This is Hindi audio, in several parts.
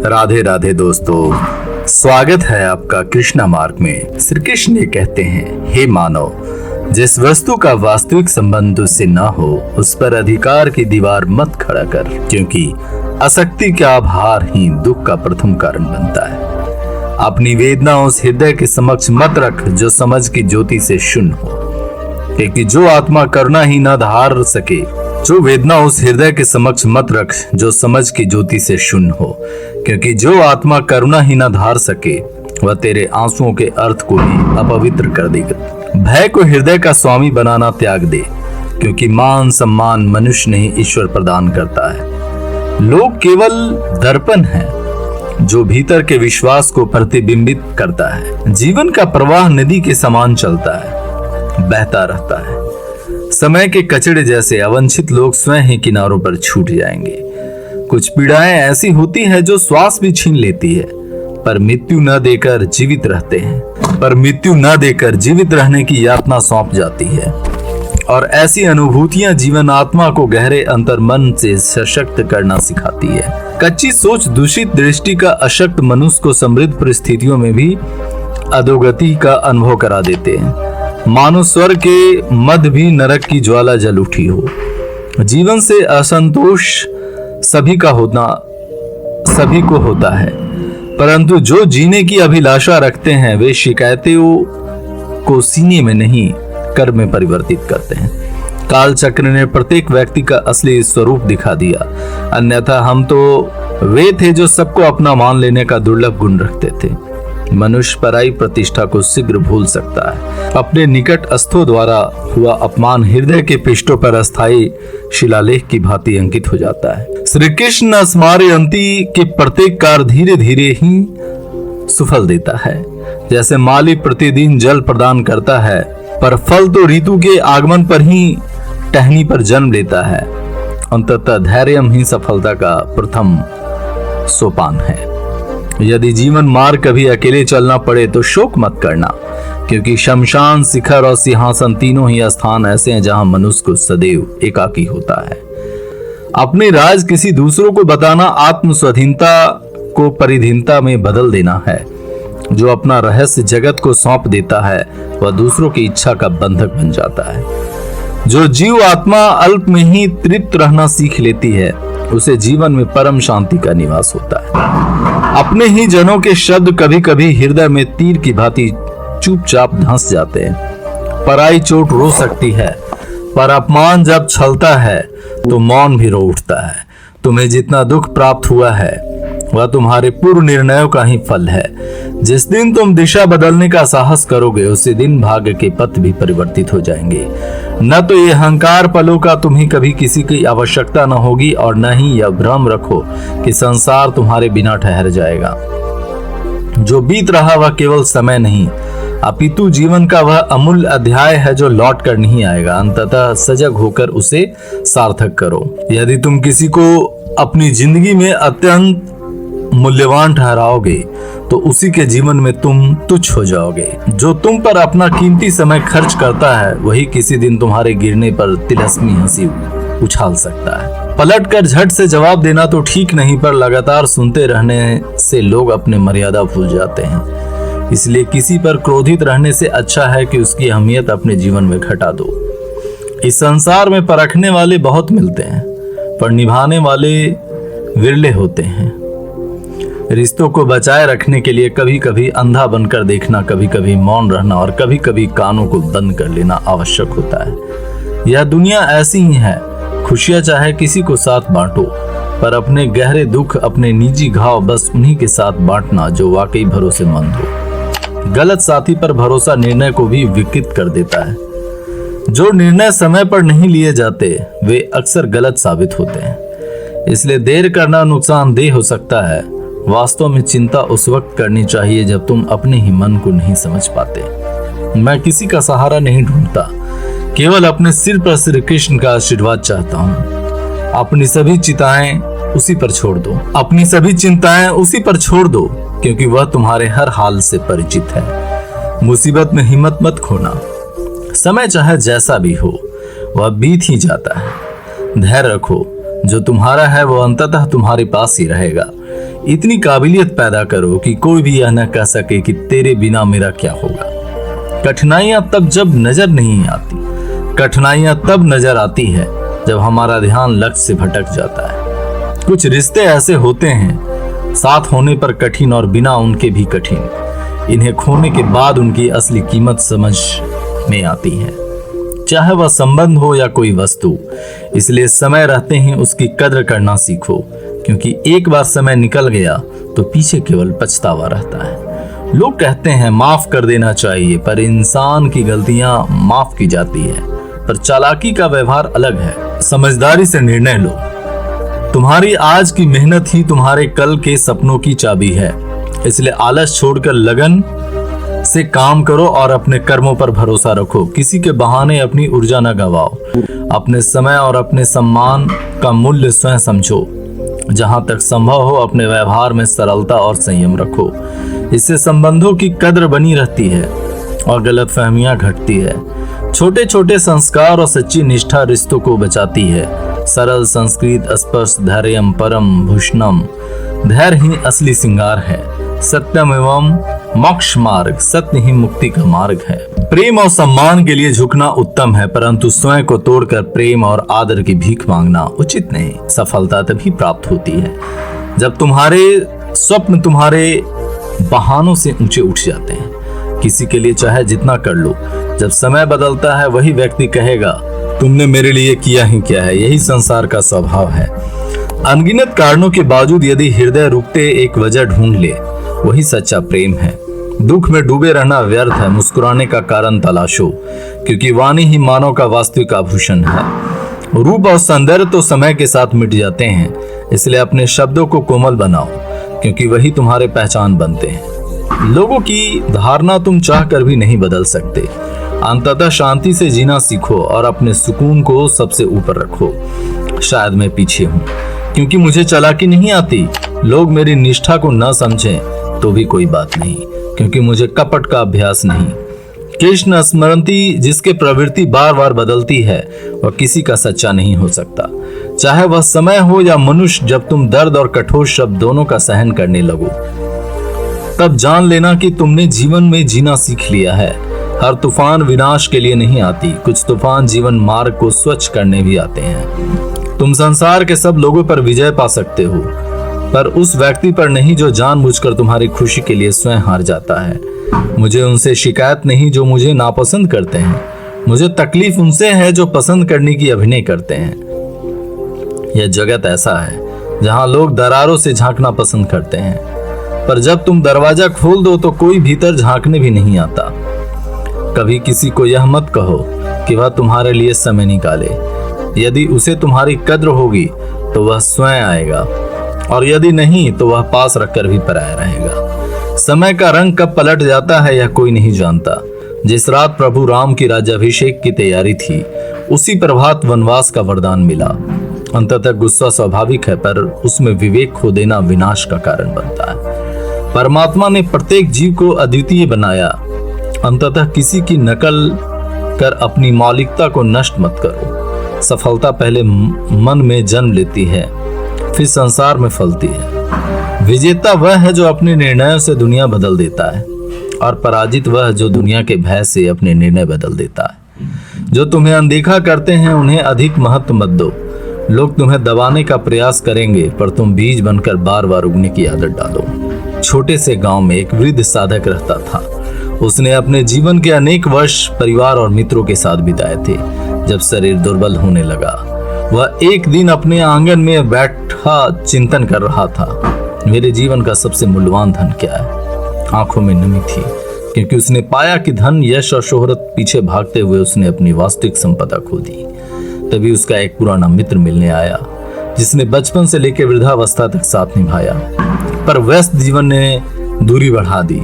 राधे राधे दोस्तों, स्वागत है आपका कृष्णा मार्ग में। श्री कृष्ण ये कहते हैं, हे मानव, जिस वस्तु का वास्तविक संबंध उससे न हो उस पर अधिकार की दीवार मत खड़ा कर, क्योंकि आसक्ति का भार ही दुख का प्रथम कारण बनता है। अपनी वेदना उस हृदय के समक्ष मत रख जो समझ की ज्योति से शून्य हो, क्योंकि जो आत्मा करुणा ही न धार सके, जो वेदना उस हृदय के समक्ष मत रख जो समझ की ज्योति से शून्य हो, क्योंकि जो आत्मा करुणा ही न धार सके वह तेरे आंसुओं के अर्थ को भी अपवित्र कर देगा। भय को हृदय का स्वामी बनाना त्याग दे, क्योंकि मान सम्मान मनुष्य नहीं ईश्वर प्रदान करता है। लोग केवल दर्पण है जो भीतर के विश्वास को प्रतिबिंबित करता है। जीवन का प्रवाह नदी के समान चलता है, बहता रहता है। समय के कचड़े जैसे अवंछित लोग स्वयं ही किनारों पर छूट जाएंगे। कुछ पीड़ाएं ऐसी होती है जो श्वास भी छीन लेती है, पर मृत्यु न देकर जीवित रहते हैं। पर मृत्यु न देकर जीवित रहने की यातना सौंप जाती है, और ऐसी अनुभूतियां जीवन आत्मा को गहरे अंतर्मन से सशक्त करना सिखाती है। कच्ची सोच दूषित दृष्टि का अशक्त मनुष्य को समृद्ध परिस्थितियों में भी अधोगति का अनुभव करा देते हैं। मानो स्वर्ग के मध्य भी नरक की ज्वाला जल उठी हो। जीवन से असंतोष सभी को होता है, परंतु जो जीने की अभिलाषा रखते हैं वे शिकायतों को सीने में नहीं कर्म में परिवर्तित करते हैं। काल चक्र ने प्रत्येक व्यक्ति का असली स्वरूप दिखा दिया, अन्यथा हम तो वे थे जो सबको अपना मान लेने का दुर्लभ गुण रखते थे। मनुष्य पराई प्रतिष्ठा को शीघ्र भूल सकता है। अपने निकटस्थों द्वारा हुआ अपमान हृदय के पृष्ठों पर अस्थायी शिलालेख की भांति अंकित हो जाता है। श्री कृष्ण स्मारयन्ति के प्रत्येक कार्य धीरे धीरे ही सुफल देता है। जैसे माली प्रतिदिन जल प्रदान करता है, पर फल तो ऋतु के आगमन पर ही टहनी पर जन्म लेता है। अंततः धैर्य ही सफलता का प्रथम सोपान है। यदि जीवन मार्ग कभी अकेले चलना पड़े तो शोक मत करना, क्योंकि शमशान, शिखर और सिंहासन तीनों ही स्थान ऐसे हैं जहां मनुष्य को सदैव एकाकी होता है। अपने राज किसी दूसरों को बताना आत्म स्वाधीनता को परिधीनता में बदल देना है। जो अपना रहस्य जगत को सौंप देता है वह दूसरों की इच्छा का बंधक बन जाता है। जो जीव आत्मा अल्प में ही तृप्त रहना सीख लेती है उसे जीवन में परम शांति का निवास होता है। अपने ही जनों के शब्द कभी कभी हृदय में तीर की भांति चुपचाप धंस जाते हैं। पराई चोट रो सकती है, पर अपमान जब छलता है तो मौन भी रो उठता है। तुम्हें जितना दुख प्राप्त हुआ है वह तुम्हारे पूर्व निर्णयों का ही फल है। जिस दिन तुम दिशा बदलने का साहस करोगे उसी दिन भाग्य के पथ भी परिवर्तित हो जाएंगे। न तो ये अहंकार पलों का तुम्हें कभी किसी की आवश्यकता न होगी, और न ही यह भ्रम रखो कि संसार तुम्हारे बिना ठहर जाएगा। जो बीत रहा वह केवल समय नहीं, अपितु जीवन का वह अमूल्य अध्याय है जो लौट कर नहीं आएगा। अंततः सजग होकर उसे सार्थक करो। यदि तुम किसी को अपनी जिंदगी में अत्यंत मूल्यवान ठहराओगे तो उसी के जीवन में तुम तुच्छ हो जाओगे। जो तुम पर अपना कीमती समय खर्च करता है वही किसी दिन तुम्हारे गिरने पर तिलस्मी हंसी उछाल सकता है। पलटकर झट से जवाब देना तो ठीक नहीं, पर लगातार सुनते रहने से लोग अपने मर्यादा भूल जाते हैं। इसलिए किसी पर क्रोधित रहने से अच्छा है कि उसकी अहमियत अपने जीवन में घटा दो। इस संसार में परखने वाले बहुत मिलते हैं, पर निभाने वाले विरले होते हैं। रिश्तों को बचाए रखने के लिए कभी कभी अंधा बनकर देखना, कभी कभी मौन रहना और कभी कभी कानों को बंद कर लेना आवश्यक होता है। यह दुनिया ऐसी ही है। खुशियां चाहे किसी को साथ बांटो, पर अपने गहरे दुख, अपने निजी घाव बस उन्हीं के साथ बांटना जो वाकई भरोसेमंद हो। गलत साथी पर भरोसा निर्णय को भी विकृत कर देता है। जो निर्णय समय पर नहीं लिए जाते वे अक्सर गलत साबित होते हैं। इसलिए देर करना नुकसानदेह हो सकता है। वास्तव में चिंता उस वक्त करनी चाहिए जब तुम अपने ही मन को नहीं समझ पाते। मैं किसी का सहारा नहीं ढूंढता, केवल अपने सिर पर श्री कृष्ण का आशीर्वाद चाहता हूँ। अपनी सभी चिंताएं उसी पर छोड़ दो। अपनी सभी चिंताएं उसी पर छोड़ दो, क्योंकि वह तुम्हारे हर हाल से परिचित है। मुसीबत में हिम्मत मत खोना। समय चाहे जैसा भी हो वह बीत ही जाता है। धैर्य रखो, जो तुम्हारा है वो अंततः तुम्हारे पास ही रहेगा। इतनी काबिलियत पैदा करो कि कोई भी यह न कह सके कि तेरे बिना मेरा क्या होगा। कठिनाइयां तब जब नजर नहीं आती, कठिनाइयां तब नजर आती है जब हमारा ध्यान लक्ष्य से भटक जाता है। कुछ रिश्ते ऐसे होते हैं, साथ होने पर कठिन और बिना उनके भी कठिन। इन्हें खोने के बाद उनकी असली कीमत समझ में आती है, चाहे वह संबंध हो या कोई वस्तु। इसलिए समय रहते ही उसकी कद्र करना सीखो, क्योंकि एक बार समय निकल गया तो पीछे केवल पछतावा रहता है। लोग कहते हैं माफ कर देना चाहिए, पर इंसान की गलतियां माफ की जाती है, पर चालाकी का व्यवहार अलग है। समझदारी से निर्णय लो। तुम्हारी आज की मेहनत ही तुम्हारे कल के सपनों की चाबी है। इसलिए आलस छोड़कर लगन से काम करो और अपने कर्मों पर भरोसा रखो। किसी के बहाने अपनी ऊर्जा न गवाओ। अपने समय और अपने सम्मान का मूल्य स्वयं समझो। जहां तक संभव हो अपने व्यवहार में सरलता और संयम रखो। इससे संबंधों की कद्र बनी रहती है और गलतफहमियां घटती है। छोटे छोटे संस्कार और सच्ची निष्ठा रिश्तों को बचाती है। सरल संस्कृत स्पर्श धैर्यम परम भूषणम। धैर्य ही असली श्रृंगार है। सत्यम एवं मोक्ष मार्ग, सत्य ही मुक्ति का मार्ग है। प्रेम और सम्मान के लिए झुकना उत्तम है, परंतु स्वयं को तोड़कर प्रेम और आदर की भीख मांगना उचित नहीं। सफलता तभी प्राप्त होती है जब तुम्हारे स्वप्न तुम्हारे बहानों से ऊंचे उठ जाते हैं। किसी के लिए चाहे जितना कर लो, जब समय बदलता है वही व्यक्ति कहेगा तुमने मेरे लिए किया ही क्या है। यही संसार का स्वभाव है। अनगिनत कारणों के बावजूद यदि हृदय रुकते एक वजह ढूंढ ले, वही सच्चा प्रेम है। दुख में डूबे रहना व्यर्थ है। मुस्कुराने का कारण तलाशो, क्योंकि वाणी ही मानव का वास्तविक आभूषण है। रूप और सौंदर्य तो समय के साथ मिट जाते हैं, इसलिए अपने शब्दों को कोमल बनाओ, क्योंकि वही तुम्हारे पहचान बनते हैं। लोगों की धारणा तुम चाह कर भी नहीं बदल सकते। अंततः शांति से जीना सीखो और अपने सुकून को सबसे ऊपर रखो। शायद मैं पीछे हूँ क्योंकि मुझे चालाकी नहीं आती। लोग मेरी निष्ठा को न समझें तो भी कोई बात नहीं, क्योंकि मुझे कपट का अभ्यास नहीं। कृष्ण स्मृति जिसके प्रवृत्ति बार बार बदलती है वह किसी का सच्चा नहीं हो सकता। चाहे वह समय हो या मनुष्य, जब तुम दर्द और कठोर शब्द दोनों का सहन करने लगो, तब जान लेना कि तुमने जीवन में जीना सीख लिया है। हर तूफान विनाश के लिए नहीं आती, कुछ तूफान जीवन मार्ग को स्वच्छ करने भी आते हैं। तुम संसार के सब लोगों पर विजय पा सकते हो, पर उस व्यक्ति पर नहीं जो जानबूझकर तुम्हारी खुशी के लिए स्वयं हार जाता है। मुझे उनसे शिकायत नहीं जो मुझे नापसंद करते हैं, मुझे तकलीफ उनसे है जो पसंद करने की अभिनय करते हैं। यह जगत ऐसा है जहां लोग दरारों से झांकना पसंद करते हैं, पर जब तुम दरवाजा खोल दो तो कोई भीतर झांकने भी नहीं आता। कभी किसी को यह मत कहो कि वह तुम्हारे लिए समय निकाले। यदि उसे तुम्हारी कद्र होगी तो वह स्वयं आएगा, और यदि नहीं तो वह पास रखकर भी पराया रहेगा। समय का रंग कब पलट जाता है यह कोई नहीं जानता। जिस रात प्रभु राम की राज्याभिषेक की तैयारी थी, उसी प्रभात वनवास का वरदान मिला। अंततः गुस्सा स्वाभाविक है, पर उसमें विवेक खो देना विनाश का कारण बनता है। परमात्मा ने प्रत्येक जीव को अद्वितीय बनाया। अंततः किसी की नकल कर अपनी मौलिकता को नष्ट मत करो। सफलता पहले मन में जन्म लेती है, फिर संसार में फलती है। विजेता वह है जो अपने निर्णयों से दुनिया बदल देता है, और पराजित वह जो दुनिया के भय से अपने निर्णय बदल देता है। जो तुम्हें अनदेखा करते हैं उन्हें अधिक महत्व मत दो। लोग तुम्हें दबाने का प्रयास करेंगे, पर तुम बीज बनकर बार बार उगने की आदत डालो। छोटे से गांव में एक वृद्ध साधक रहता था। उसने अपने जीवन के अनेक वर्ष परिवार और मित्रों के साथ बिताए थे। जब शरीर दुर्बल होने लगा, वह एक दिन अपने आंगन में बैठा चिंतन कर रहा था, मेरे जीवन का सबसे मूल्यवान धन क्या है। आंखों में नमी थी, क्योंकि उसने पाया कि धन, यश और शोहरत पीछे भागते हुए उसने अपनी वास्तविक संपदा खो दी। तभी उसका एक पुराना मित्र मिलने आया, जिसने बचपन से लेकर वृद्धावस्था तक साथ निभाया, पर व्यस्त जीवन ने दूरी बढ़ा दी।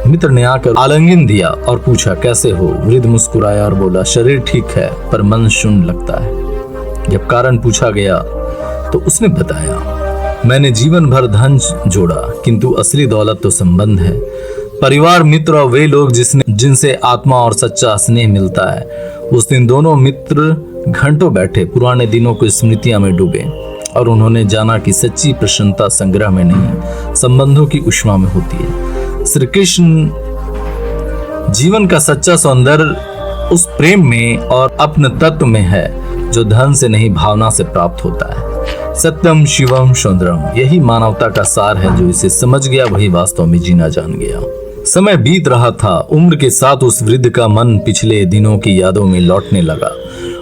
मित्र ने आकर आलिंगन दिया और पूछा, कैसे हो? वृद्ध मुस्कुराया और बोला, शरीर ठीक है, पर मन शून्य लगता है। जब कारण पूछा गया तो उसने बताया, मैंने जीवन भर धन जोड़ा, किंतु असली दौलत तो संबंध है। परिवार, मित्र और वे लोग जिनसे आत्मा और सच्चा स्नेह मिलता है। उस दिन दोनों मित्र घंटों बैठे पुराने दिनों की स्मृतियां में डूबे। और उन्होंने जाना कि सच्ची प्रसन्नता संग्रह में नहीं, संबंधों की ऊष्मा में होती है। श्री कृष्ण जीवन का सच्चा सौंदर्य उस प्रेम में और अपने तत्व में है जो धन से नहीं, भावना से प्राप्त होता है। सत्यम शिवम सुंदरम, यही मानवता का सार है। जो इसे समझ गया वही वास्तव में जीना जान गया। समय बीत रहा था। उम्र के साथ उस वृद्ध का मन पिछले दिनों की यादों में लौटने लगा।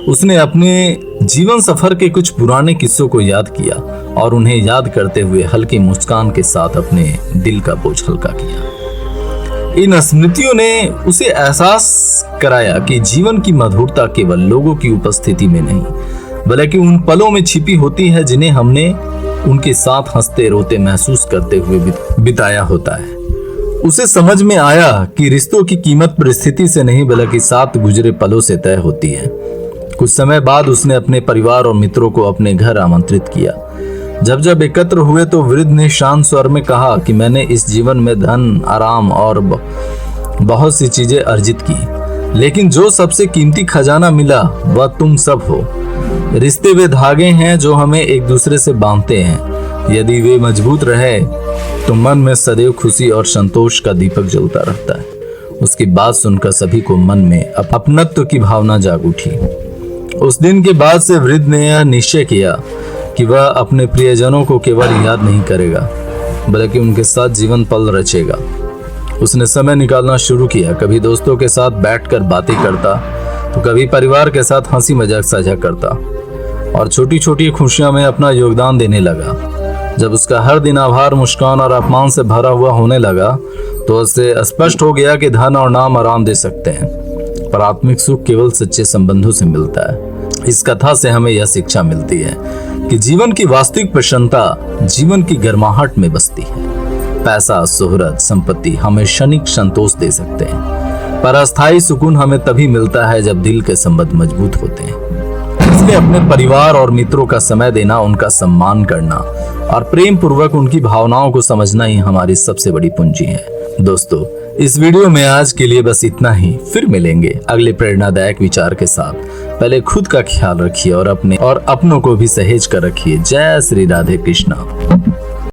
उसने अपने जीवन सफर के कुछ पुराने किस्सों को याद किया और उन्हें याद करते हुए हल्की मुस्कान के साथ अपने दिल का बोझ हल्का किया। इन स्मृतियों ने उसे एहसास कराया कि जीवन की मधुरता केवल लोगों की उपस्थिति में नहीं, बल्कि उन पलों में छिपी होती है जिन्हें हमने उनके साथ हंसते रोते महसूस करते हुए बिताया होता है। उसे समझ में आया कि रिश्तों की कीमत परिस्थिति से नहीं, बल्कि साथ गुजरे पलों से तय होती है। कुछ समय बाद उसने अपने परिवार और मित्रों को अपने घर आमंत्रित किया। जब जब एकत्र हुए तो वृद्ध ने शांत स्वर में कहा कि मैंने इस जीवन में धन, आराम और बहुत सी चीजें अर्जित की, लेकिन जो सबसे कीमती खजाना मिला वह तुम सब हो। रिश्ते वे धागे हैं जो हमें एक दूसरे से बांधते हैं। यदि वे मजबूत रहे तो मन में सदैव खुशी और संतोष का दीपक जलता रहता है। उसकी बात सुनकर सभी को मन में अपनत्व की भावना जाग उठी। उस दिन के बाद से वृद्ध ने यह निश्चय किया कि वह अपने प्रियजनों को केवल याद नहीं करेगा, बल्कि उनके साथ जीवन पल रचेगा। उसने समय निकालना शुरू किया। कभी दोस्तों के साथ बैठकर बातें करता तो कभी परिवार के साथ हंसी मजाक साझा करता और छोटी छोटी खुशियों में अपना योगदान देने लगा। जब उसका हर दिन आभार, मुस्कान और अपमान से भरा हुआ होने लगा तो उससे स्पष्ट हो गया कि धन और नाम आराम दे सकते हैं, पर आत्मिक सुख केवल सच्चे संबंधों से मिलता है। इस कथा से हमें यह शिक्षा मिलती है कि जीवन की वास्तविक प्रसन्नता जीवन की गर्माहट में बसती है। पैसा, शोहरत, संपत्ति हमें क्षणिक संतोष दे सकते हैं, पर अस्थायी सुकून हमें तभी मिलता है जब दिल के संबंध मजबूत होते हैं। इसलिए अपने परिवार और मित्रों का समय देना, उनका सम्मान करना और प्रेम पूर्वक उनकी भावनाओं को समझना ही हमारी सबसे बड़ी पूंजी है। दोस्तों, इस वीडियो में आज के लिए बस इतना ही। फिर मिलेंगे अगले प्रेरणादायक विचार के साथ। पहले खुद का ख्याल रखिए और अपने और अपनों को भी सहेज कर रखिए। जय श्री राधे कृष्णा।